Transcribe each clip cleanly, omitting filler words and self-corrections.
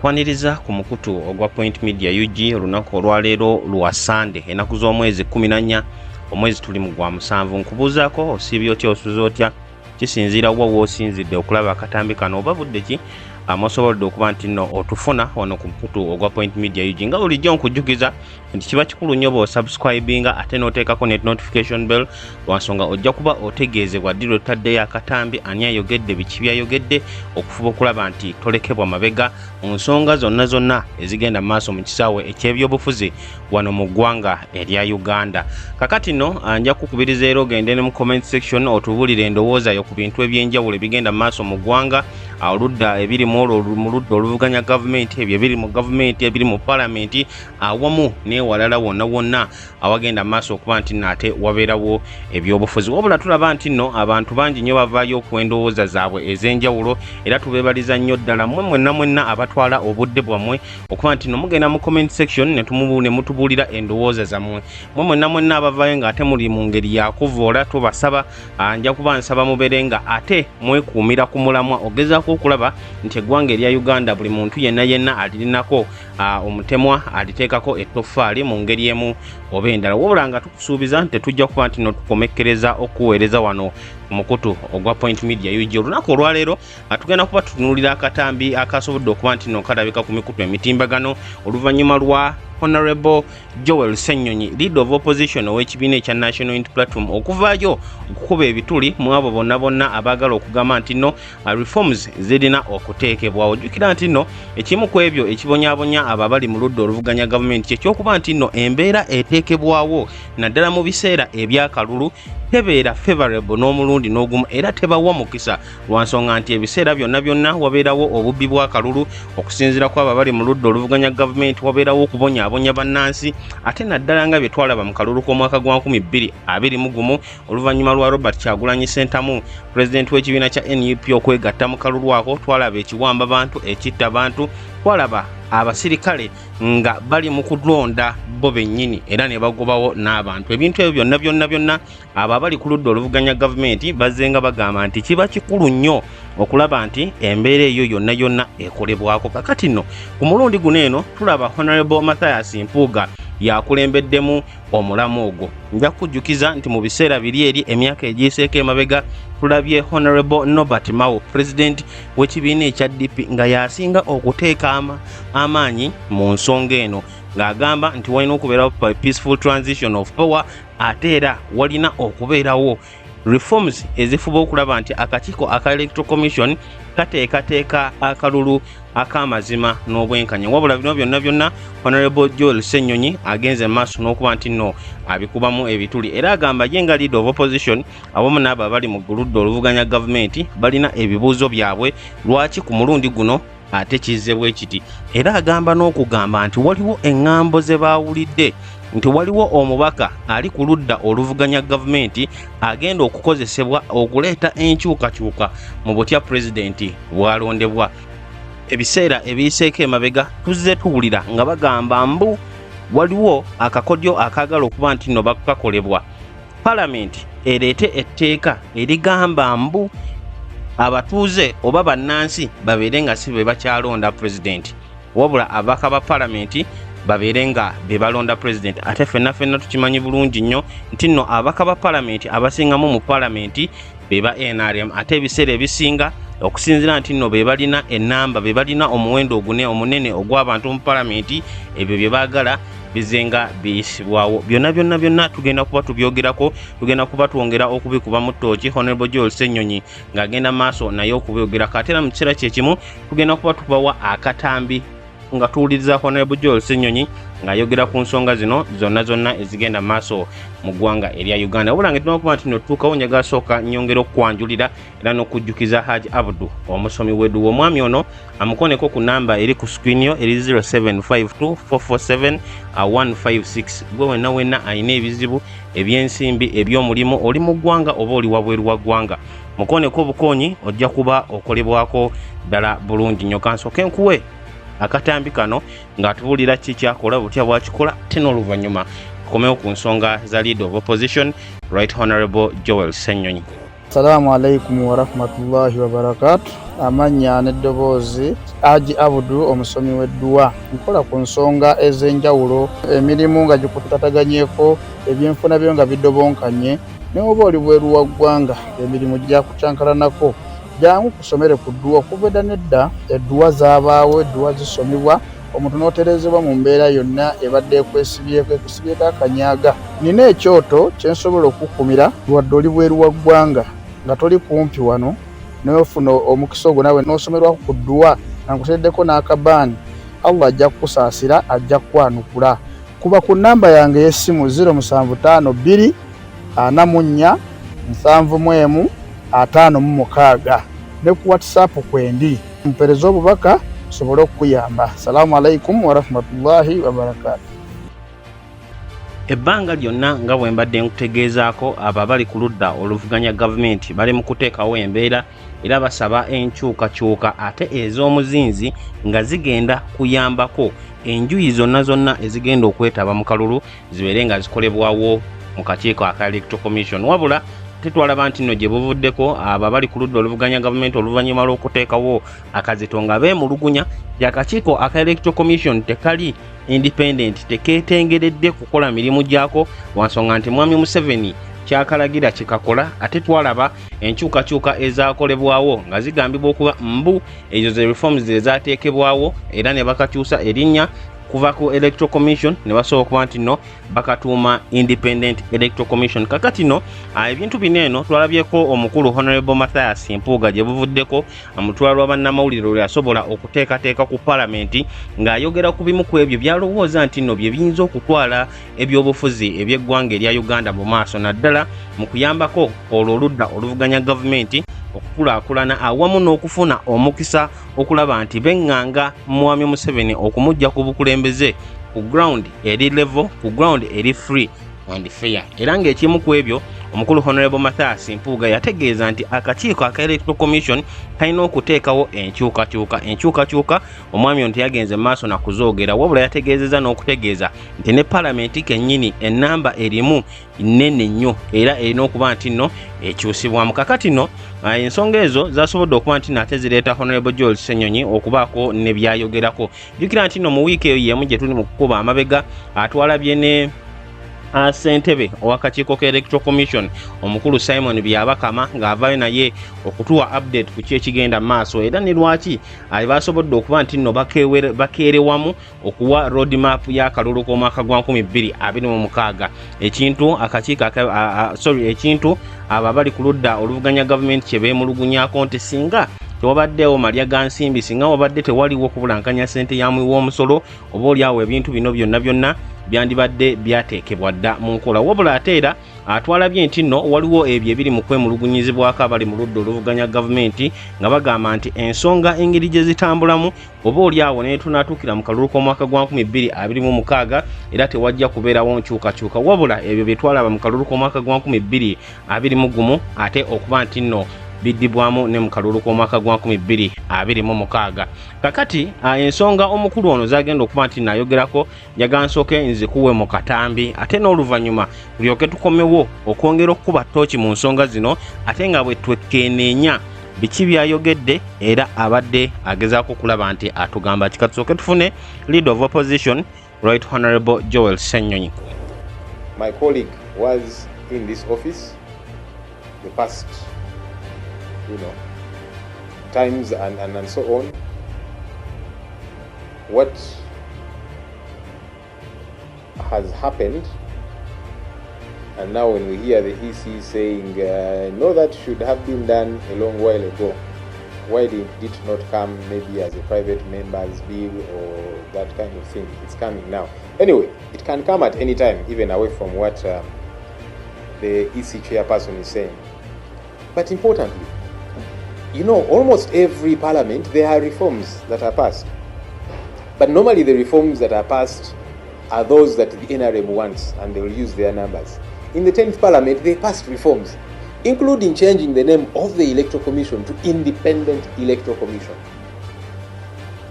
Kwaniriza ku mukutu ogwa Point Media UG olunaku olwaleero lwa Sunday enaku z'omwezi 14 omwezi tuli mu gwa 7 nkubuuzaako osiibye otya osuze otya kisinziira wa woosinzidde okulaba akatambi kano oba budde ki amosobolodde okuba nti nno otufuna wano ku mukutu ogwa Point Media UG nga bulijjo nkujjukiza nti kiba kikulu nnyo bw'osubscribinga ate n'oteekako net notification bell lwansonga ojja kuba otegeezebwa ddi lwetaddeyo akatambi ani ayogedde biki byayogedde okufuba okulaba nti tolekebwa mabega mu nsonga zonna ezigenda mu maaso mu kisaawe eky'ebyobufuzi wano mu ggwanga erya Uganda. Kakati nno nja kukubiriza era ogende ne mu comment section otubuulire endowooza yo ku bintu eby'enjawulo ebigenda mu maaso mu ggwanga oludda ebiri mu ludda oluvuganya gavumenti ebyo ebiri mu gavumenti ebiri mu palamenti awamu n'ewalala wonna awagenda maaso okuba nti nate wabeerawo ebyobufuzi. Wabula tulaba nti nno abantu bangi nnyo bavaayo okw'endowooza zaabwe ez'enjawulo era tubeebaliza nnyo ddala mmwe mwenna abatwala obudde bwammwe okuba nti nno mugenda mu comment section ne mutubuulira endowooza zammwe. Mmwe mwenna abavaayo ng'ate muli mu ngeri yakuvoola tubasaba nja kuba nsaba mubeere nga ate mwekuumira ku mulamwa ogezaako okulaba nti eggwanga erya Uganda buli muntu yenna alirinako omutemwa aliteekako ettoffaali mu ngeri emu oba endala. Wabula nga tukusuubiza nti tujja kuba nti no tukomekkereza okuweereza wano ku mukutu ogwa Point Media UG olunaku olwaleero tugenda kuba tutunuulira akatambi akasobodde okuba nti no kalabika ku mikutu emitimbagano oluvannyuma lwa Honorable Joel Ssenyonyi, Leader of Opposition ow'ekibiina ekya National Unity Platform okuvaayo okukuba ebituli mu abo bonna abaagala okugamba nti nno reforms zirina okuteekebwawo. Ojjukira nti nno ekimu ku ebyo ekibonyaabonya abo abali mu ludda oluvuganya gavumenti ekyokuba nti nno embeera eteekebwawo naddala mu biseera ebyakalulu tebeera favorable n'omulundi n'ogumu era tebawa mukisa lwansonga nti ebiseera byonna wabeerawo obubbi bw'akalulu okusinziira ku abo abali mu ludda oluvuganya gavumenti wabeerawo okubonyaabonya bannansi ate naddala nga bye twalaba mu kalulu k'omwaka gwa 2021 oluvannyuma lwa Robert Kyagulanyi Ssentamu pulezidenti w'ekibiina kya NUP okwegatta mu kalulu ako twalaba ekiwamba bantu ekitta bantu twalaba abasirikale nga bali mu kulonda bo bennyini era ne bagobawo n'abantu. Ebintu ebyo byonna abo abali ku ludda oluvuganya gavumenti bazenga bagamba nti kiba kikulu nnyo okulaba nti embeera eyo yonna ekolebwako. Kakati nno ku mulundi guno eno tulaba Honorable MATHIAS Mpuuga yakulembeddemu omulamu ogwo. Nja kujjukiza nti mu biseera biri eri emyaka egiseeko emabega tulabye Honorable Norbert Mao President w'ekibiina ekya DP nga yasinga okuteeka amaanyi mu nsonga eno ng'agamba nti walina okubeerawo peaceful transition of power ate era walina okubeerawo reforms ezifuba okulaba nti akakiiko aka Electoral Commission kateekateeka akalulu ak'amazima n'obwenkanya. Wabula bino byonna Honorable Joel Ssenyonyi agenze maaso n'okuba nti nno abikubamu ebituli era agamba ye nga Leader of Opposition awamu n'abo abali mu ludda oluvuganya gavumenti balina ebibuuzo byabwe lwaki ku mulundi guno ate kizze bwe kiti era agamba n'okugamba nti waliwo eŋŋambo ze baawulidde nti waliwo omubaka ali ku ludda oluvuganya gavumenti agenda okukozesebwa okuleeta enkyukakyuka mu butya pulezidenti bwalondebwa. Ebiseera ebiyiseeko emabega tuzze tuwulira nga bagamba mbu waliwo akakodyo akaagala okuba nti nno bakakolebwa palamenti ereete etteeka erigamba mbu abatuuze oba bannansi babeere nga si be bakyalonda pulezidenti wabula abaka ba palamenti babeere nga be balonda pulezidenti. Ate ffenna tukimanyi bulungi nnyo nti nno abaka ba palamenti abasingamu mu palamenti be ba NRM ate ebiseera ebisinga okusinziira nti nno be balina ennamba be balina omuwendo omunene ogw'abantu mu palamenti ebyo bye baagala bizenga biyisibwawo. Byonna tugenda kuba tubyogerako, tugenda kuba twongera okubikuba mu ttooki Honorable Joel Ssenyonyi ng'agenda maaso naye okubyogerako ate era mu kiseera kyekimu tugenda kuba tubawa akatambi nga tuwuliriza Honorable Joel Ssenyonyi ng'ayogera ku nsonga zino zonna ezigenda maaso mu ggwanga erya Uganda. Wabula nga tulina okuba nti notuukawo njagala sooka nnyongera okukwanjulira era n'okujjukiza Haji Abdu omusomi wedu omwami ono amukoneko ku namba eri ku screen yo eri 0752447156. Gwe wenna alina ebizibu eby'ensimbi eby'omulimu oli mu ggwanga oba oli wabweru wa ggwanga mukoneko obukonyi ojja kuba okolebwako ddala bulungi nnyo. Kansooke nkuwe akatambi kano ng'atubuulira kikyakola butya bwakikola ate n'oluvannyuma tukomewo ku nsonga za Leader of Opposition Right Honorable Joel Ssenyonyi. Assalamu alaikum wa rahmatullahi wa barakatuh. Amanya n'eddoboozi Haji Abudu omusomi w'edduwa. Nkola ku nsonga ez'enjawulo, emirimu nga gikutataganyeko, ebyenfuna byo nga bidobonkanye, ne oba oli bweru wa ggwanga emirimu gyakucankalanako. Jangu kusomere ku dduwa. Okuva edda nedda edduwa zaabaawo, edduwa zisomibwa, omuntu n'oterezebwa mu mbeera yonna ebadde ekwesibyeko akanyaaga. Nina ekyoto kye nsobola okukumira wadde oli bweru wa ggwanga nga toli kumpi wano n'ofuna omukisa ogwo naawe n'osomerwako ku dduwa nga nkuteddeko n'akabaani, Allah ajja kukusaasira, ajja kukwanukula. Kuba ku nnamba yange y'essimu 075 2 44 751 ne ku WhatsApp kwendi mpereza obubaka sobole okuyamba. Assalamu alaikum wa rahmatullahi wa barakatuh. Ebbanga lyonna nga bwe mbadde nkutegeezaako abo abali ku ludda oluvuganya gavumenti bali mu kuteekawo embeera era basaba enkyukakyuka ate ez'omuzinzi nga zigenda kuyambako enjuyi zonna ezigenda okwetaba mu kalulu zibeere nga zikolebwawo mu kakiiko aka electoral commission. Wabula tetwalaba nti nno gye buvuddeko abo abali ku ludda oluvuganya gavumenti oluvannyuma lw'okuteekawo akazito nga beemulugunya gy'akakiiko aka electoral commission tekali independent, tekeetengeredde kukola mirimu gyako wansonga nti mwami Museveni kyakalagira kikakola. Ate twalaba enkyukakyuka ezaakolebwawo nga zigambibwa okuba mbu ezo ze reforms ezaateekebwawo era ne bakakyusa erinnya kuva ku electoral commission ne basobola okuba nti nno bakatuuma independent electoral commission. Kakati nno ebintu bineeno twalabyeko omukulu Honorable MATHIAS Mpuuga gye buvuddeko omutwalo wa bannamawulire lwe yasobola okuteekateeka ku Palamenti ng'ayogera ku bimu ku ebyo byalowooza nti nno bye biyinza okutwala ebyobufuzi eby'eggwanga erya Uganda mu maaso, naddala mu kuyambako olwo oludda oluvuganya gavumenti okukulaakulana awamu n'okufuna omukisa okulaba nti beŋŋanga mwami Museveni okumujja ku bukulembeze ku ground eri level, ku ground eri free and fair. Era ng'ekimu ku ebyo omukulu Honorable MATHIAS Mpuuga yategeeza nti akakiiko aka electoral commission kalina okuteekawo enkyukakyuka. Omwami ono teyagenze mu maaso na kuzoogera, wabula yategeezeza n'okutegeeza nti ne Palamenti kennyini ennamba erimu nnene nnyo era erina okuba nti nno ekyusibwamu. Kakati nno ensonga ezo zasobodde okuba nti nate zireeta Honorable SSENYONYI okubaako ne byayogerako. Jjukira nti nno mu wiiki eyo yemu gye tuli mu kukuba amabega atwalabye ne ssentebe ow'akakiiko ka electoral commission omukulu Simon Byabakama ng'avaayo naye okutuwa update ku kyekigenda mu maaso era ne lwaki basobodde okuba nti nno bakeere wamu okuwa road map y'akalulu k'omwaka gwa 2026. Ekintu abo abali ku ludda oluvuganya gavumenti kye beemulugunyako nti singa tewabaddewo malya ga nsimbi, singa wabadde tewaliwo okubulankanya ssente ya muwi w'omusolo, oba oliawo ebintu bino byonna byandibadde byateekebwa dda mu nkola. Wabula ate era twalabye nti nno waliwo ebyo ebiri mu kwemulugunyizibwako abali mu ludda oluvuganya gavumenti nga bagamba nti ensonga engeri gye zitambulamu oba oliawo ne tunaatuukira mu kalulu k'omwaka gwa 2026 era tewajja kubeerawo nkyukakyuka, wabula ebyo bye twalaba mu kalulu k'omwaka gwa 2021 ate okuba nti nno biddibwamu ne mu kalulu k'omwaka gwa 2026. Kakati ensonga omukulu ono zagenda okuba nti nayogerako njagansooke nzikuwe mu katambi ate n'oluvannyuma tulyoke tukomewo okwongera okukuba ttooki mu nsonga zino ate nga bwe twekenneenya biki byayogedde era abadde agezaako okulaba nti atugamba kikatusooke tufune leader of opposition Right Honorable Joel SSENYONYI. My colleague was in this office the past times and so on. What has happened, and now when we hear the EC saying no, that should have been done a long while ago, why did it not come maybe as a private member's bill or that kind of thing? It's coming now. Anyway, it can come at any time, even away from what the EC chairperson is saying. But importantly, almost every parliament there are reforms that are passed. But normally the reforms that are passed are those that the NRM wants, and they will use their numbers. In the 10th parliament, they passed reforms, including changing the name of the Electoral Commission to Independent Electoral Commission.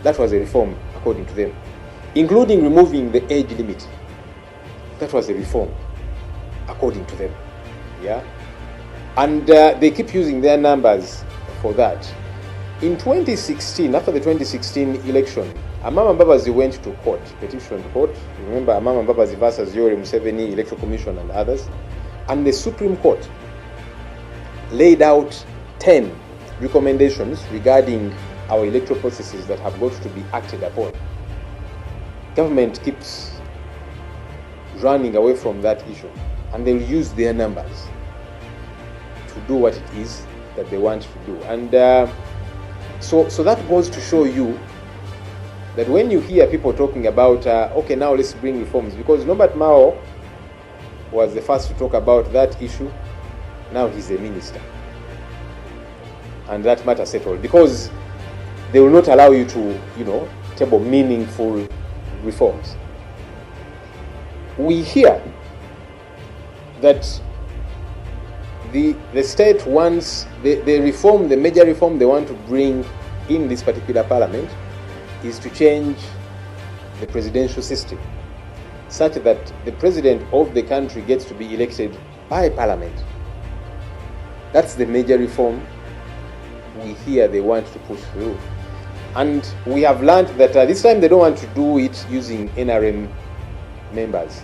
That was a reform, according to them, including removing the age limit. That was a reform, according to them. Yeah. And they keep using their numbers for that. In 2016, after the 2016 election, Amama Mbabazi went to court, petition court. Remember Amama Mbabazi versus Yoweri Museveni, Electoral Commission and others. And the Supreme Court laid out 10 recommendations regarding our electoral processes that have got to be acted upon. Government keeps running away from that issue, and they'll use their numbers to do what it is that they want to do. And so that goes to show you that when you hear people talking about, okay, now let's bring reforms, because Norbert Mao was the first to talk about that issue. Now he's a minister, and that matter settled, because they will not allow you to, table meaningful reforms. We hear that the state wants the major reform they want to bring in this particular parliament is to change the presidential system such that the president of the country gets to be elected by parliament. That's the major reform we hear they want to push through. And we have learned that this time they don't want to do it using NRM members.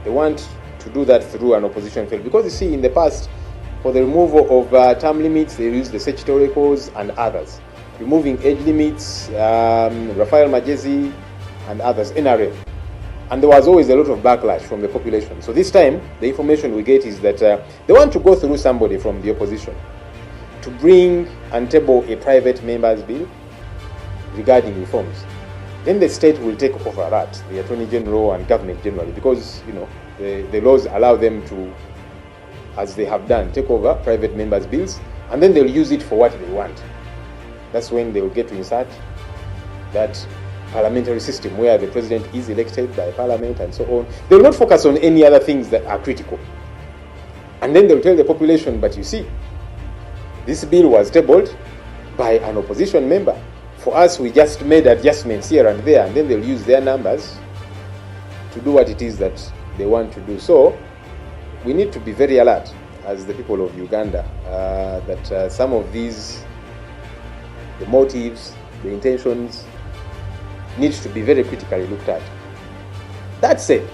They want to do that through an opposition field. Because you see, in the past, for the removal of term limits, they used the statutory cause and others. Removing age limits, Raphael Majezi and others, NRM. And there was always a lot of backlash from the population. So this time, the information we get is that they want to go through somebody from the opposition to bring and table a private members bill regarding reforms. Then the state will take over that, the Attorney General and government generally, because the laws allow them to, as they have done, take over private members' bills, and then they'll use it for what they want. That's when they will get to insert that parliamentary system where the president is elected by parliament and so on. They will not focus on any other things that are critical. And then they'll tell the population, but you see, this bill was tabled by an opposition member. For us, we just made adjustments here and there, and then they'll use their numbers to do what it is that they want to do. So we need to be very alert as the people of Uganda that some of these, the motives, the intentions, needs to be very critically looked at. That said,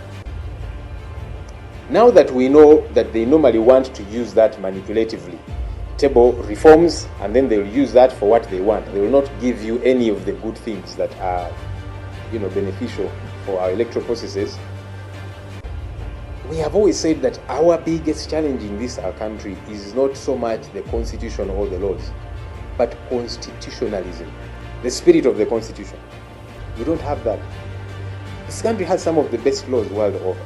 now that we know that they normally want to use that manipulatively, table reforms, and then they'll use that for what they want. They will not give you any of the good things that are, beneficial for our electoral processes. We have always said that our biggest challenge in our country is not so much the constitution or the laws, but constitutionalism, the spirit of the constitution. We don't have that. This country has some of the best laws world over.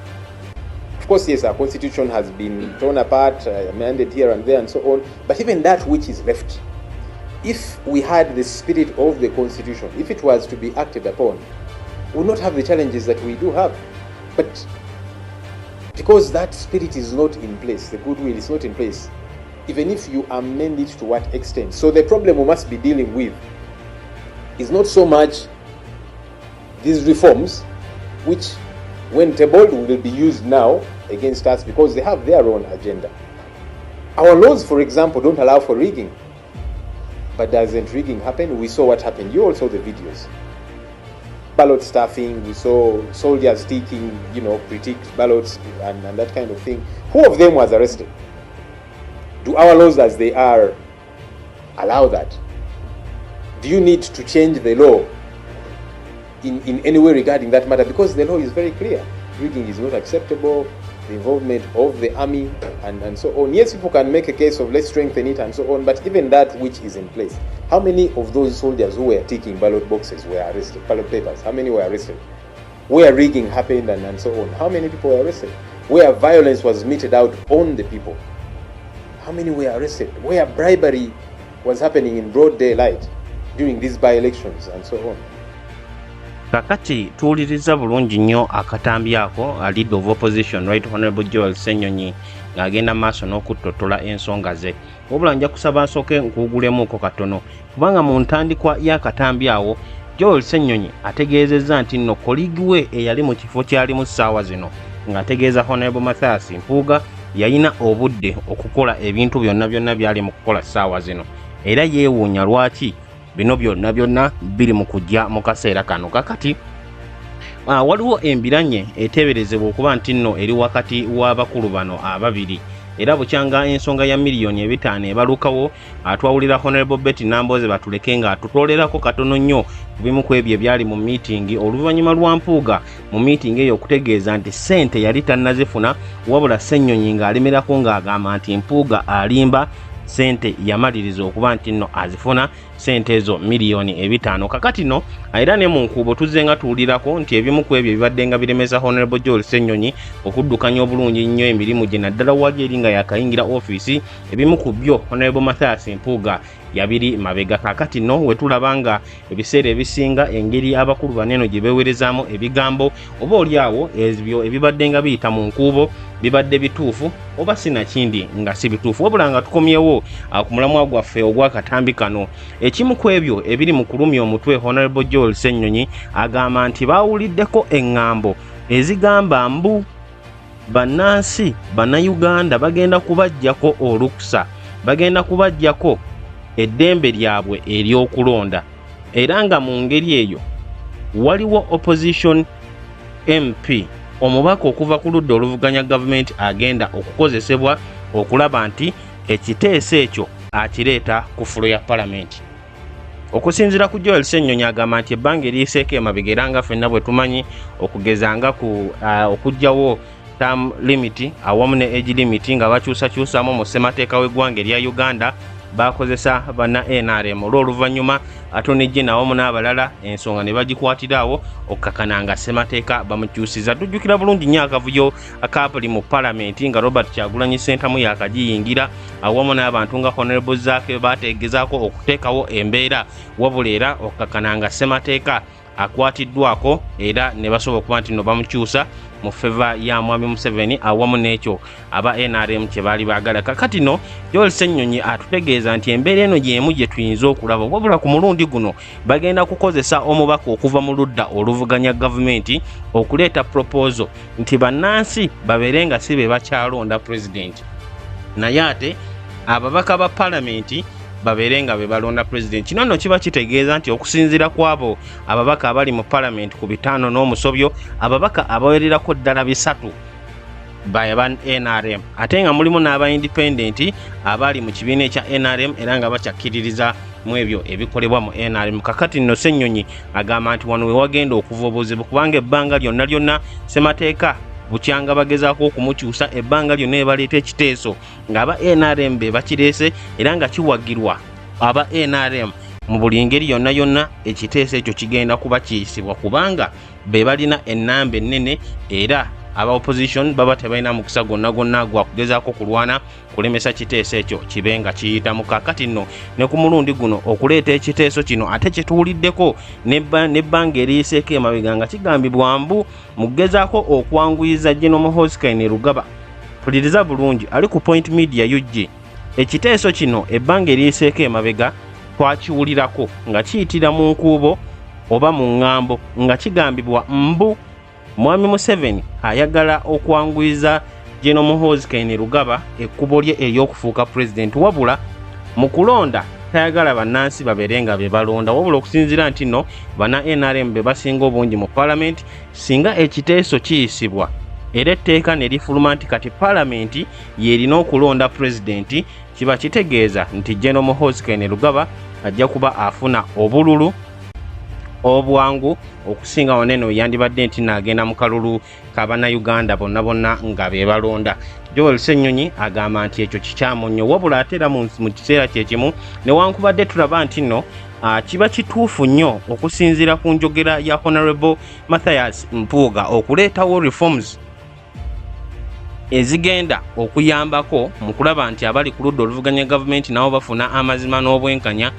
Of course, yes, our constitution has been torn apart, amended here and there and so on, but even that which is left, if we had the spirit of the constitution, if it was to be acted upon, we would not have the challenges that we do have. But because that spirit is not in place, the goodwill is not in place, even if you amend it to what extent. So the problem we must be dealing with is not so much these reforms, which when tabled will be used now against us because they have their own agenda. Our laws, for example, don't allow for rigging. But doesn't rigging happen? We saw what happened. You all saw the videos. Ballot stuffing, we saw soldiers taking, pre-ticked ballots and that kind of thing. Who of them was arrested? Do our laws as they are allow that? Do you need to change the law in any way regarding that matter? Because the law is very clear. Rigging is not acceptable, the involvement of the army and so on. Yes, people can make a case of let's strengthen it and so on, but even that which is in place, how many of those soldiers who were taking ballot boxes were arrested, ballot papers, how many were arrested? Where rigging happened and so on, how many people were arrested? Where violence was meted out on the people, how many were arrested? Where bribery was happening in broad daylight during these by-elections and so on. Kakati tuwuliriza bulungi nnyo akatambi ako leader of opposition Right Honorable Joel Ssenyonyi ng'agenda maaso n'okuttotola ensonga ze. Wabula nja kusaba nsooke nkuugulemuuko katono kubanga mu ntandikwa y'akatambi awo Joel Ssenyonyi ategeezezza nti nno koligi we eyali mu kifo kyali mu ssaawa zino ng'ategeeza Honorable MATHIAS Mpuuga yayina obudde okukola ebintu byonna byali mu kukola ssaawa zino, era yeewuunya lwaki bino byonna biri mu kujja mu kaseera kano. Kakati waliwo embiranye eteeberezebwa okuba nti nno eri wakati w'abakulu bano ababiri, era bukyanga ensonga ya miliyoni 5 ebalukawo. Twawulira Honorable Betty Namboze batuleke nga atutolerako katono nnyo ku bimu ku ebyo ebyali mu meeting oluvannyuma lwa Mpuuga mu meeting eyo okutegeeza nti ssente yali tannazifuna, wabula Ssenyonyi ng'alemerako ng'agamba nti Mpuuga alimba sente yamaliriza okuba nti nno azifuna sente ezo miliyoni 5. Kakati no era ne mu nkubo tuzze nga tuwulirako nti ebimu ku ebyo bibadde nga biremesa Honorable Joel Ssenyonyi okuddukanya obulungi nnyo emirimu gye naddala wali eri nga yakayingira ofiisi. Ebimu ku byo Honorable Mathias Mpuuga yabiri mabega. Kakati no wetulaba nga ebiseera ebisinga engeri abakulu baneno gye beewerezaamu ebigambo oba oliawo ebyo ebibadde nga biyita mu nkubo bibadde bituufu oba sinakindi nga si bituufu, wabula nga tukomyewo ku mulamwa gwaffe ogw'akatambi kano. Ekimu ku ebyo ebiri mu kulumya omutwe Honorable Joel Ssenyonyi agamba nti baawuliddeko eŋŋambo ezigamba mbu bannansi bannayuganda bagenda kubaggyako olukusa, bagenda kubaggyako eddembe lyabwe ery'okulonda, era nga mu ngeri eyo waliwo opposition MP omubaka okuva ku ludda oluvuganya gavumenti agenda okukozesebwa okulaba nti ekiteeso ekyo akireeta ku fulo ya Palamenti. Okusinziira ku Joel Ssenyonyi agamba nti ebbanga eriyiseeko emabega era nga ffenna bwe tumanyi okugeza nga okuggyawo term limit awamu ne age limit nga bakyusakyusaamu mu ssemateeka w'eggwanga erya Uganda bakozesa banna NRM olw'oluvannyuma atonejje nawamu n'abalala ensonga ne bagikwatirawo okukakana nga ssemateeka bamukyusiza. Tujjukira bulungi nnyo akavuyo akapuli mu Palamenti nga Robert Kyagulanyi Ssentamu yakagiyingira awamu n'abantu nga Honorable Zaake bategezaako okuteekawo embeera, wabula era okukakana nga ssemateeka akwatiddwako era ne basobola okuba nti no bamukyusa mu feva ya Mwami Museveni awamu n'ekyo aba NRM kye baali baagala. Kakati no Joel Ssenyonyi atutegeeza nti embeera eno gy'emu gye tuyinza okulaba, wabula ku mulundi guno bagenda kukozesa omubaka okuva mu ludda oluvuganya gavumenti okuleeta proposal nti bannansi babeere nga si be bakyalonda pulezidenti, naye ate ababaka ba Palamenti babeere nga be balonda president. Kino nno kiba kitegeeza nti okusinziira kwabo ababaka abali mu Palamenti ku 5 n'omusobyo, ababaka abawererako ddala 3 ba NRM ate nga mulimu n'aba independent abali mu kibiina ekya NRM era nga bakyakkiririza mu ebyo ebikolebwa mu NRM. Kakati nno Ssenyonyi agamba nti wano we wagenda okuva obuzibu kubanga ebbanga lyonna ssemateeka bukyanga bagezaako okumukyusa, ebbanga lyonna ebaleeta ekiteeso ng'aba NRM be bakireese era nga kiwagirwa aba NRM mu buli ngeri yonna ekiteeso ekyo kigenda kuba kiyisibwa kubanga be balina ennamba ennene era aba opposition baba tebalina mukisa gonna gwa kugezaako kulwana kulemesa kiteeso ekyo kibe nga kiyita mu. Kakati nno ne ku mulundi guno okuleeta ekiteeso kino ate kyetuwuliddeko n'ebbanga eriyiseeko emabega nga kigambibwa mbu mugezaako okwanguyiza General Muhoozi Kainerugaba. Puliriza bulungi ali ku Point Media UG. Ekiteeso kino ebbanga eriyiseeko emabega twakiwulirako nga kiyitira mu nkuubo oba mu ŋŋambo nga kigambibwa mbu Mwami Museveni ayagala okwanguyiza General Muhoozi Kainerugaba ekkubo lye ery'okufuuka president, wabula mu kulonda tayagala bannansi babeere nga be balonda, wabula okusinziira nti nno bana NRM be basinga obungi mu Palamenti. Singa ekiteeso kiyisibwa era etteeka ne lifuluma nti kati Palamenti yerina okulonda president, kiba kitegeeza nti General Muhoozi Kainerugaba ajja kuba afuna obululu obwangu okusinga waneno yandibadde nti n'agenda mu kalulu k'Abannayuganda bonna nga be balonda. Joel Ssenyonyi agamba nti ekyo kikyamu nnyo, wabula ate era mu kiseera kyekimu newankubadde tulaba nti nno kiba kituufu nnyo okusinziira ku njogera ya Honorable Mathias Mpuuga okuleetawo reforms ezigenda okuyambako mu kulaba nti abali ku ludda oluvuganya gavumenti nabo bafuna amazima n'obwenkanya.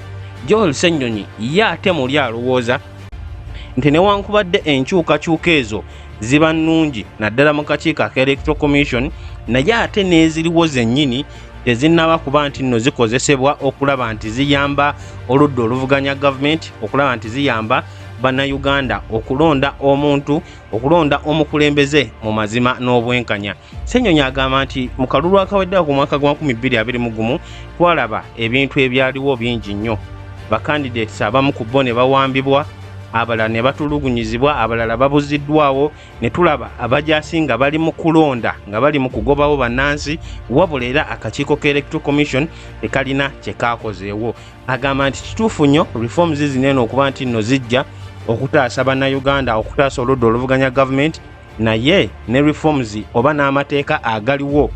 Joel Ssenyonyi ye ate muli alowooza nti newankubadde enkyukakyuka ezo ziba nnungi naddala mu kakiiko aka Electoral Commission, naye ate n'eziriwo zennyini tezinnaba kuba nti nno zikozesebwa okulaba nti ziyamba oludda oluvuganya gavumenti, okulaba nti ziyamba bannayuganda okulonda omuntu okulonda omukulembeze mu mazima n'obwenkanya. Ssenyonyi agamba nti mu kalulu akaweddeko ku mwaka gwa 2021 twalaba ebintu ebyaliwo bingi nnyo. Bakandidates abamu ku bo ne bawambibwa, abalala ne batulugunyizibwa, abalala babuziddwawo, ne tulaba abajaasi nga bali mu kulonda nga bali mu kugobawo bannansi, wabula era akakiiko ka Electoral Commission tekalina kye kaakozeewo. Agamba nti kituufu nnyo reforms zinene okuba nti nno zijja okutaasa bannayuganda, okutaasa oludda oluvuganya gavumenti, naye ne reforms oba n'amateeka agaliwo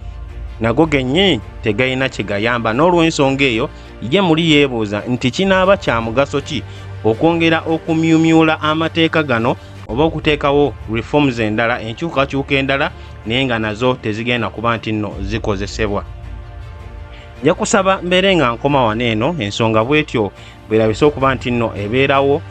nago gennyini tegayina kye gayamba. N'olw'ensonga eyo ye muli yeebuuza nti kinaaba kya mugaso ki okwongera okumyumyula amateeka gano oba okuteekawo reforms endala, enkyukakyuka endala, naye nga nazo tezigenda kuba nti nno zikozesebwa. Nja kusaba mbeere nga nkoma wano eno, ensonga bwetyo bwerabise okuba nti nno ebeerawo.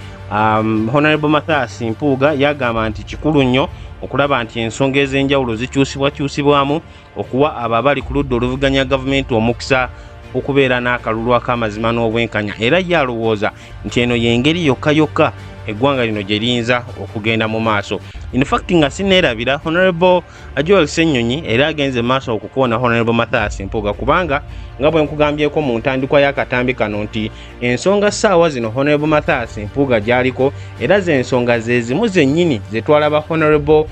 Honorable Mathias Mpuuga yagamba nti kikulu nnyo okulaba nti ensonga ez'enjawulo zikyusibwamu okuwa abo abali ku ludda oluvuganya gavumenti omukisa okubeera n'akalulu ak'amazima n'obwenkanya, era yalowooza nti eno y'engeri yokka eggwanga lino gye liyinza okugenda mu maaso. In fact nga sinneerabira Honorable Joel Ssenyonyi era agenze maaso okukoona Honorable Mathias Mpuuga, kubanga nga bwe nkugambyeko mu ntandikwa y'akatambi kano nti ensonga ssaawa zino Honorable Mathias Mpuuga gy'aliko era z'ensonga ze zimu zennyini ze twalaba Honorable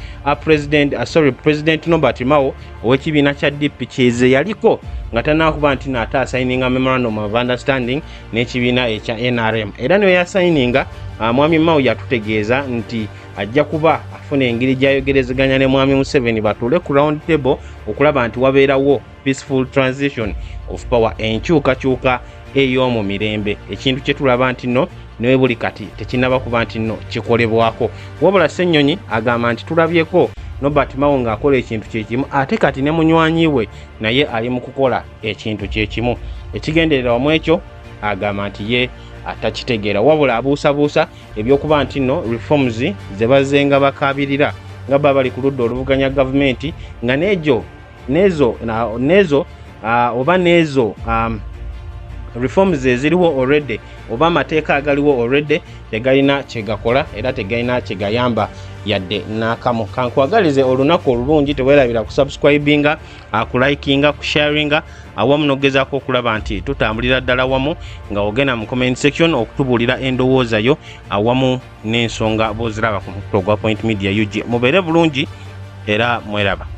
President Norbert Mao ow'ekibiina kya DP kyeze yaliko nga tanaakuba nti naate asayininga memorandum of understanding n'ekibiina ekya NRM, era niyo yasayininga Mwami Mao yatutegeeza nti ajja kuba afuna engeri gy'ayogerezeganya ne Mwami Museveni batuule ku round table okulaba nti wabeerawo peaceful transition of power, enkyukakyuka ey'omu mirembe, ekintu kye tulaba nti nno newe buli kati tekinnaba kuba nti nno kikolebwako. Wabula Ssenyonyi agamba nti tulabyeko Norbert Mao ng'akola ekintu kyekimu, ate kati ne munywanyi we naye ali mu kukola ekintu kyekimu. Ekigenderera wamu ekyo agamba nti ye atakitegeera, wabula abuusabuusa ebyokuba nti nno reforms ze bazenga bakabirira nga baba bali ku ludda oluvuganya gavumenti nga nezo reforms eziriwo already oba amateeka agaliwo already tegalina kyegakola era tegalina kyegayamba yadde n'akamu. Kankwagalize olunaku olulungi, teweerabira ku subscribinga, ku likinga, ku sharinga, awamu n'ogezaako okulaba nti tutambulira ddala wamu nga ogenda mu comment section okutubuulira endowooza yo awamu n'ensonga bw'oziraba ku mukolo gwa Point Media UG. Mubeere bulungi era mweraba.